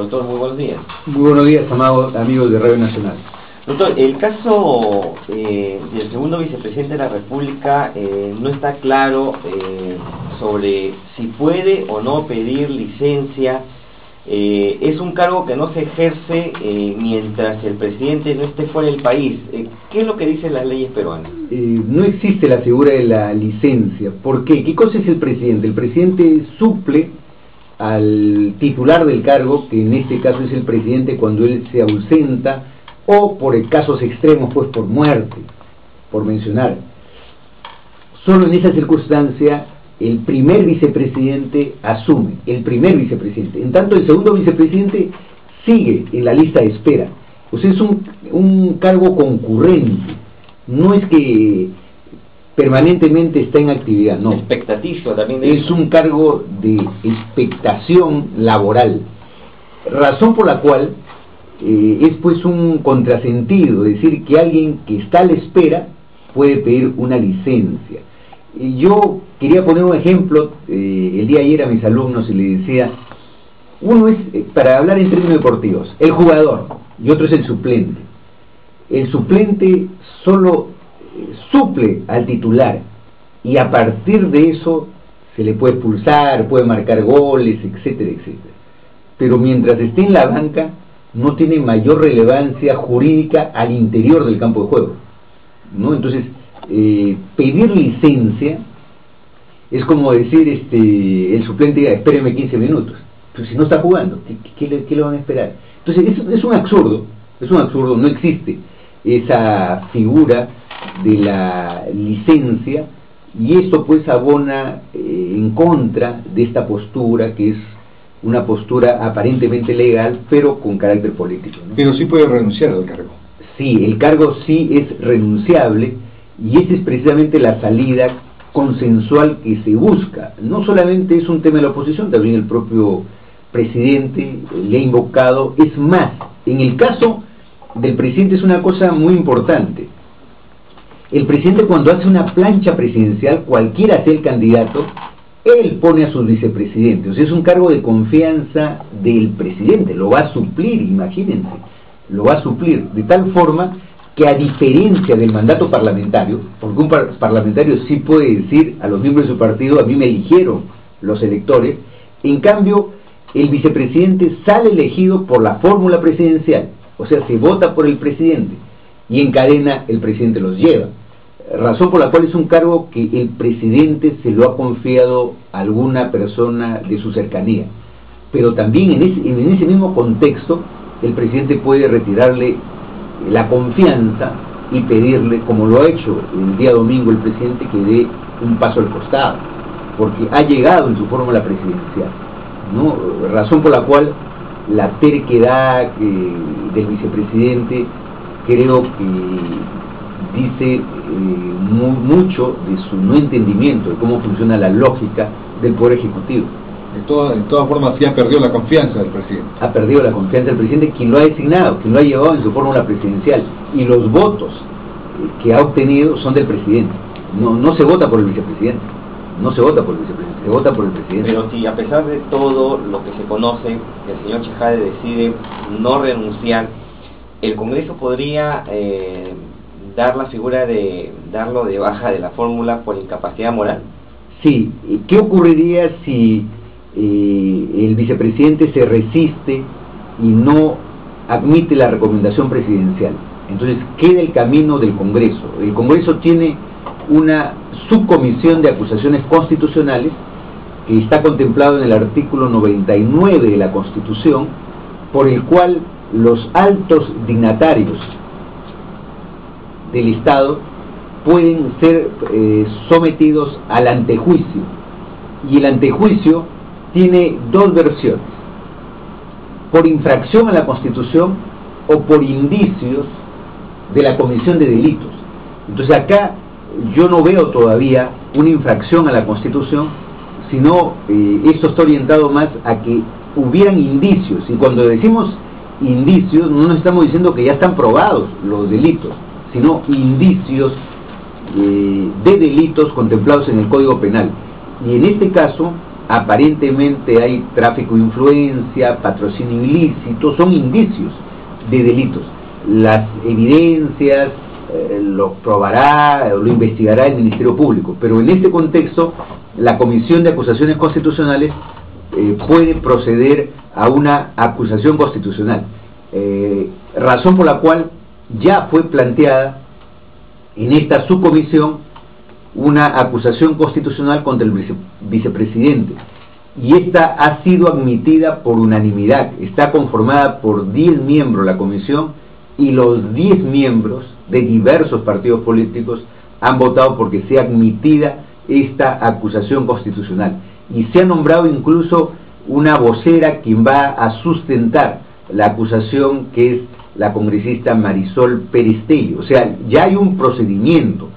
Doctor, muy buenos días. Muy buenos días, amados amigos de Radio Nacional. Doctor, el caso del segundo vicepresidente de la República no está claro sobre si puede o no pedir licencia. Es un cargo que no se ejerce mientras el presidente no esté fuera del país. ¿Qué es lo que dicen las leyes peruanas? No existe la figura de la licencia. ¿Por qué? ¿Qué cosa es el presidente? El presidente suple al titular del cargo, que en este caso es el presidente, cuando él se ausenta, o por casos extremos, pues por muerte, por mencionar. Solo en esa circunstancia el primer vicepresidente asume, el primer vicepresidente. En tanto, el segundo vicepresidente sigue en la lista de espera. O sea, es un cargo concurrente. No es que permanentemente está en actividad, no. Expectaticio también. Es un cargo de expectación laboral. Razón por la cual es pues un contrasentido decir que alguien que está a la espera puede pedir una licencia. Yo quería poner un ejemplo. El día de ayer a mis alumnos y les decía, uno es, para hablar en términos deportivos, el jugador y otro es el suplente. El suplente solo suple al titular y a partir de eso se le puede expulsar, puede marcar goles, etcétera, etcétera. Pero mientras esté en la banca no tiene mayor relevancia jurídica al interior del campo de juego, ¿no? Entonces, pedir licencia es como decir el suplente, espéreme 15 minutos. Pero si no está jugando, ¿qué le van a esperar? Entonces, es un absurdo, no existe esa figura de la licencia, y esto pues abona en contra de esta postura, que es una postura aparentemente legal pero con carácter político, ¿no? Pero sí puede renunciar al cargo. Sí, el cargo sí es renunciable, y esa es precisamente la salida consensual que se busca. No solamente es un tema de la oposición, también el propio presidente le ha invocado. Es más, en el caso del presidente es una cosa muy importante. El presidente, cuando hace una plancha presidencial, cualquiera sea el candidato, él pone a sus vicepresidentes. O sea, es un cargo de confianza del presidente, lo va a suplir, imagínense, lo va a suplir, de tal forma que, a diferencia del mandato parlamentario, porque un parlamentario sí puede decir a los miembros de su partido, a mí me eligieron los electores, en cambio el vicepresidente sale elegido por la fórmula presidencial, o sea, se vota por el presidente y en cadena el presidente los lleva. Razón por la cual es un cargo que el presidente se lo ha confiado a alguna persona de su cercanía. Pero también en ese mismo contexto el presidente puede retirarle la confianza y pedirle, como lo ha hecho el día domingo el presidente, que dé un paso al costado, porque ha llegado en su fórmula presidencial, ¿no? Razón por la cual la terquedad del vicepresidente creo que dice mucho de su no entendimiento de cómo funciona la lógica del Poder Ejecutivo. De todas formas, ya perdió la confianza del presidente. Ha perdido la confianza del presidente, quien lo ha designado, quien lo ha llevado en su fórmula presidencial, y los votos que ha obtenido son del presidente. No se vota por el vicepresidente, no se vota por el vicepresidente, se vota por el presidente. Pero si a pesar de todo lo que se conoce, el señor Chejade decide no renunciar, el Congreso podría dar la figura de darlo de baja de la fórmula por incapacidad moral. Sí, ¿qué ocurriría si el vicepresidente se resiste y no admite la recomendación presidencial? Entonces queda el camino del Congreso. El Congreso tiene una subcomisión de acusaciones constitucionales que está contemplado en el artículo 99 de la Constitución, por el cual los altos dignatarios del Estado pueden ser sometidos al antejuicio, y el antejuicio tiene dos versiones: por infracción a la Constitución o por indicios de la comisión de delitos. Entonces acá yo no veo todavía una infracción a la Constitución, sino esto está orientado más a que hubieran indicios, y cuando decimos indicios no nos estamos diciendo que ya están probados los delitos, sino indicios de delitos contemplados en el Código Penal. Y en este caso aparentemente hay tráfico de influencia, patrocinio ilícito, son indicios de delitos. Las evidencias lo probará o lo investigará el Ministerio Público, pero en este contexto la Comisión de Acusaciones Constitucionales puede proceder a una acusación constitucional, razón por la cual ya fue planteada en esta subcomisión una acusación constitucional contra el vicepresidente, y esta ha sido admitida por unanimidad. Está conformada por 10 miembros la comisión, y los 10 miembros de diversos partidos políticos han votado porque sea admitida esta acusación constitucional, y se ha nombrado incluso una vocera quien va a sustentar la acusación, que es la congresista Marisol Pérez Tello. O sea, ya hay un procedimiento,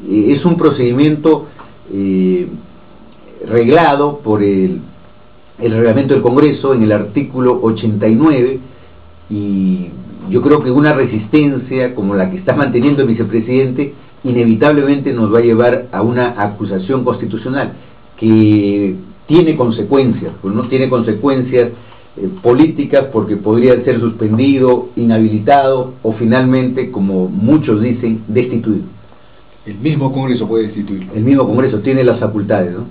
es un procedimiento reglado por el reglamento del Congreso en el artículo 89, y yo creo que una resistencia como la que está manteniendo el vicepresidente inevitablemente nos va a llevar a una acusación constitucional que tiene consecuencias, pues no tiene consecuencias políticas, porque podría ser suspendido, inhabilitado o finalmente, como muchos dicen, destituido. El mismo Congreso puede destituirlo. El mismo Congreso tiene las facultades, ¿no?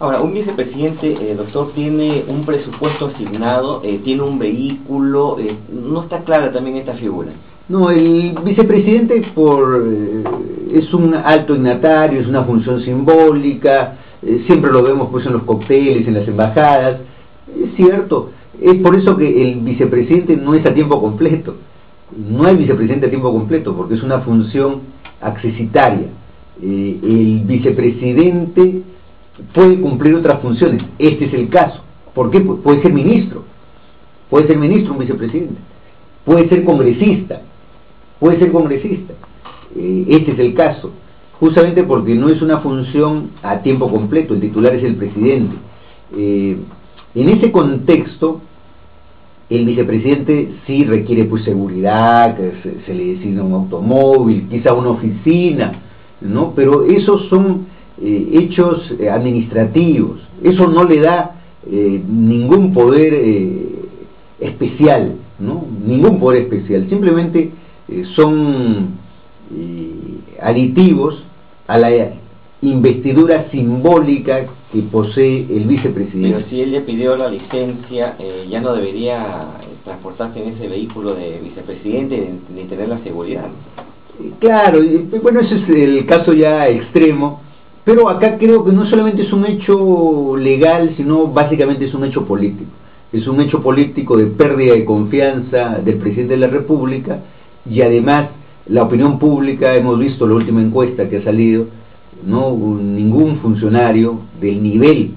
Ahora, un vicepresidente, doctor, tiene un presupuesto asignado, tiene un vehículo, no está clara también esta figura. No, el vicepresidente es un alto dignatario, es una función simbólica, siempre lo vemos pues en los cócteles, en las embajadas, es cierto. Es por eso que el vicepresidente no es a tiempo completo, no hay vicepresidente a tiempo completo, porque es una función accesitaria. El vicepresidente puede cumplir otras funciones, este es el caso. ¿Por qué? Puede ser ministro un vicepresidente, puede ser congresista, este es el caso, justamente porque no es una función a tiempo completo, el titular es el presidente. En ese contexto, el vicepresidente sí requiere pues seguridad, que se le designa un automóvil, quizá una oficina, ¿no? Pero esos son hechos administrativos, eso no le da ningún poder especial, ¿no? Ningún poder especial, simplemente son aditivos a la investidura simbólica que posee el vicepresidente. Pero si él ya pidió la licencia, ya no debería transportarse en ese vehículo de vicepresidente ni tener la seguridad. Claro, bueno, ese es el caso ya extremo, pero acá creo que no solamente es un hecho legal, sino básicamente es un hecho político. Es un hecho político de pérdida de confianza del presidente de la República, y además la opinión pública, hemos visto la última encuesta que ha salido, no ningún funcionario del nivel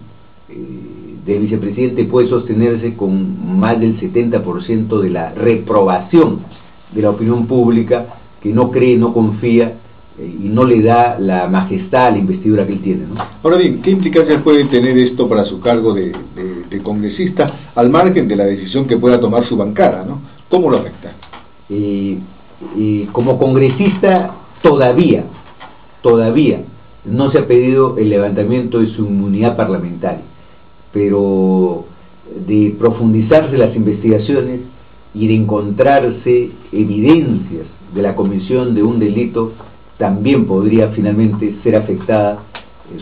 del vicepresidente puede sostenerse con más del 70% de la reprobación de la opinión pública, que no cree, no confía y no le da la majestad a la investidura que él tiene, ¿no? Ahora bien, ¿qué implicancias puede tener esto para su cargo de congresista, al margen de la decisión que pueda tomar su bancada, ¿no? ¿Cómo lo afecta? Como congresista todavía no se ha pedido el levantamiento de su inmunidad parlamentaria, pero de profundizarse las investigaciones y de encontrarse evidencias de la comisión de un delito, también podría finalmente ser afectada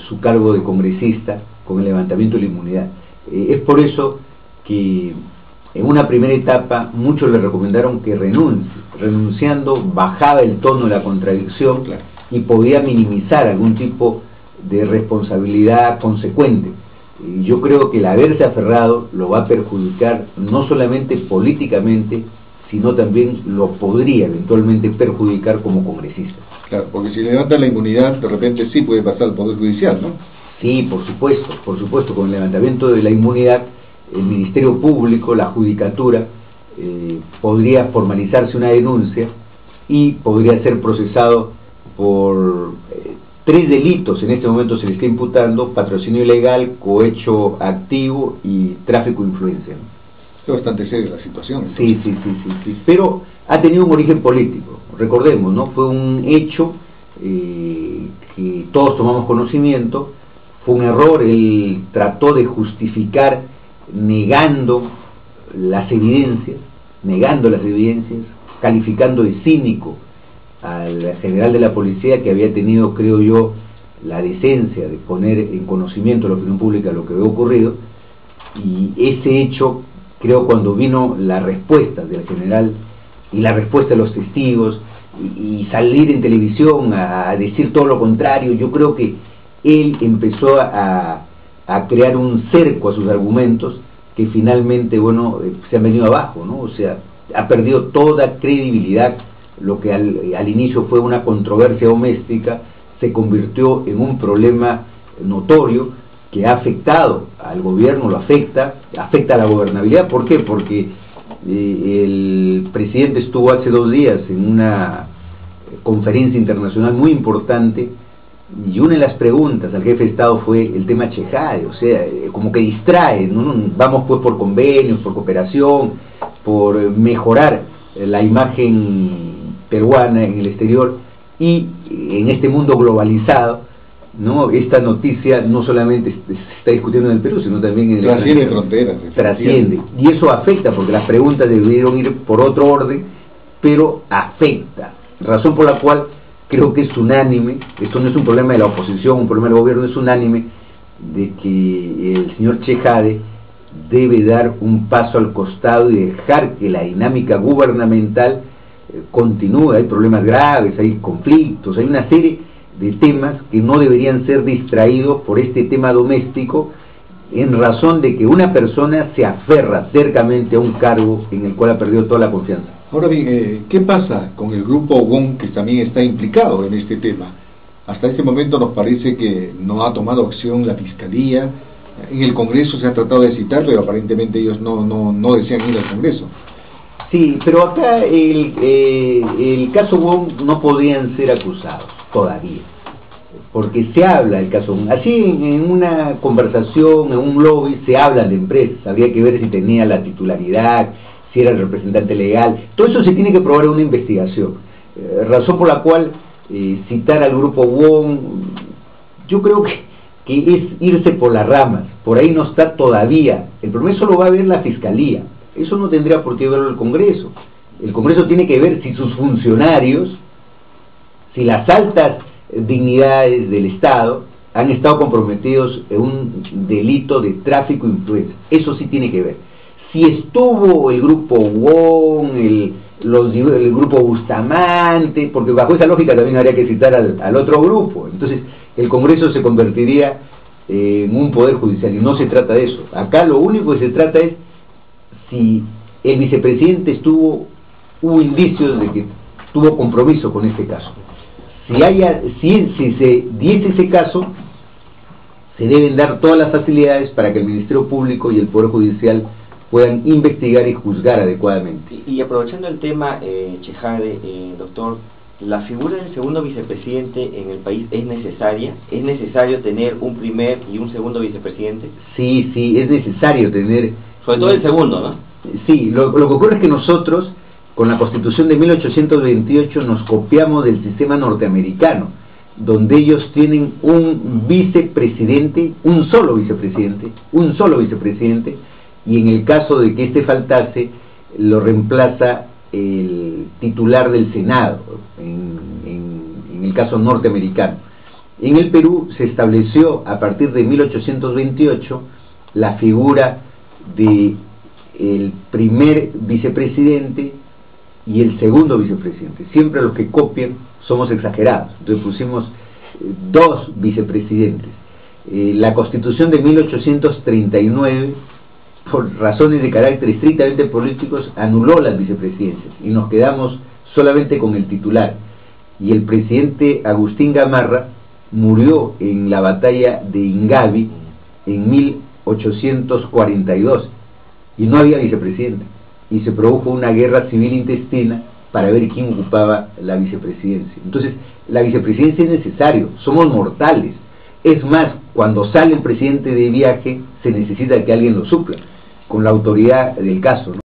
su cargo de congresista con el levantamiento de la inmunidad. Es por eso que en una primera etapa muchos le recomendaron que renuncie. Renunciando bajaba el tono de la contradicción, claro, y podía minimizar algún tipo de responsabilidad consecuente. Yo creo que el haberse aferrado lo va a perjudicar no solamente políticamente, sino también lo podría eventualmente perjudicar como congresista. Claro, porque si levanta la inmunidad, de repente sí puede pasar al Poder Judicial, ¿no? Sí, por supuesto, con el levantamiento de la inmunidad, el Ministerio Público, la Judicatura, podría formalizarse una denuncia y podría ser procesado por 3 delitos. En este momento se le está imputando: patrocinio ilegal, cohecho activo y tráfico de influencia, ¿no? Es bastante seria la situación. Sí, pero ha tenido un origen político, recordemos, ¿no? Fue un hecho que todos tomamos conocimiento, fue un error. Él trató de justificar negando las evidencias, calificando de cínico al general de la policía, que había tenido, creo yo, la decencia de poner en conocimiento de la opinión pública lo que había ocurrido. Y ese hecho, creo, cuando vino la respuesta del general y la respuesta de los testigos y salir en televisión a decir todo lo contrario, yo creo que él empezó a crear un cerco a sus argumentos que finalmente, bueno, se han venido abajo, ¿no? O sea, ha perdido toda credibilidad. Lo que al inicio fue una controversia doméstica se convirtió en un problema notorio que ha afectado al gobierno, lo afecta a la gobernabilidad. ¿Por qué? Porque el presidente estuvo hace 2 días en una conferencia internacional muy importante, y una de las preguntas al jefe de Estado fue el tema Chejade. O sea, como que distrae, ¿no? Vamos pues por convenios, por cooperación, por mejorar la imagen peruana en el exterior, y en este mundo globalizado, ¿no? Esta noticia no solamente se está discutiendo en el Perú, sino también en el trasciende fronteras, trasciende, y eso afecta, porque las preguntas debieron ir por otro orden, pero afecta, razón por la cual creo que es unánime. Esto no es un problema de la oposición, un problema del gobierno, es unánime de que el señor Chejade debe dar un paso al costado y dejar que la dinámica gubernamental continúe. Hay problemas graves, hay conflictos, hay una serie de temas que no deberían ser distraídos por este tema doméstico, en razón de que una persona se aferra cercamente a un cargo en el cual ha perdido toda la confianza. Ahora bien, ¿qué pasa con el grupo WON, que también está implicado en este tema? Hasta este momento nos parece que no ha tomado acción la Fiscalía. En el Congreso se ha tratado de citar, pero aparentemente ellos no desean ir al Congreso. Sí, pero acá el caso WON no podrían ser acusados todavía, porque se habla del caso WON. Así en una conversación, en un lobby, se habla de empresas. Habría que ver si tenía la titularidad, si era el representante legal. Todo eso se tiene que probar en una investigación. Razón por la cual citar al grupo WON, yo creo que es irse por las ramas. Por ahí no está todavía. El problema eso lo va a ver la Fiscalía. Eso no tendría por qué verlo el Congreso. El Congreso tiene que ver si sus funcionarios, si las altas dignidades del Estado han estado comprometidos en un delito de tráfico de influencia. Eso sí tiene que ver. Si estuvo el grupo WON, el grupo Bustamante, porque bajo esa lógica también habría que citar al otro grupo. Entonces el Congreso se convertiría en un poder judicial, y no se trata de eso. Acá lo único que se trata es si el vicepresidente hubo indicios de que tuvo compromiso con este caso. Si se diese ese caso, se deben dar todas las facilidades para que el Ministerio Público y el Poder Judicial puedan investigar y juzgar adecuadamente. Y aprovechando el tema, Chejade, doctor, ¿la figura del segundo vicepresidente en el país es necesaria? ¿Es necesario tener un primer y un segundo vicepresidente? Sí, es necesario tener... Sobre todo el segundo, ¿no? Sí, lo que ocurre es que nosotros, con la Constitución de 1828, nos copiamos del sistema norteamericano, donde ellos tienen un vicepresidente, un solo vicepresidente, y en el caso de que este faltase, lo reemplaza el titular del Senado, en el caso norteamericano. En el Perú se estableció a partir de 1828 la figura de el primer vicepresidente y el segundo vicepresidente. Siempre los que copian somos exagerados, entonces pusimos 2 vicepresidentes. La Constitución de 1839, por razones de carácter estrictamente políticos, anuló las vicepresidencias y nos quedamos solamente con el titular. Y el presidente Agustín Gamarra murió en la batalla de Ingavi en 1842 y no había vicepresidente, y se produjo una guerra civil intestina para ver quién ocupaba la vicepresidencia. Entonces la vicepresidencia es necesario, somos mortales. Es más, cuando sale el presidente de viaje se necesita que alguien lo supla con la autoridad del caso, ¿no?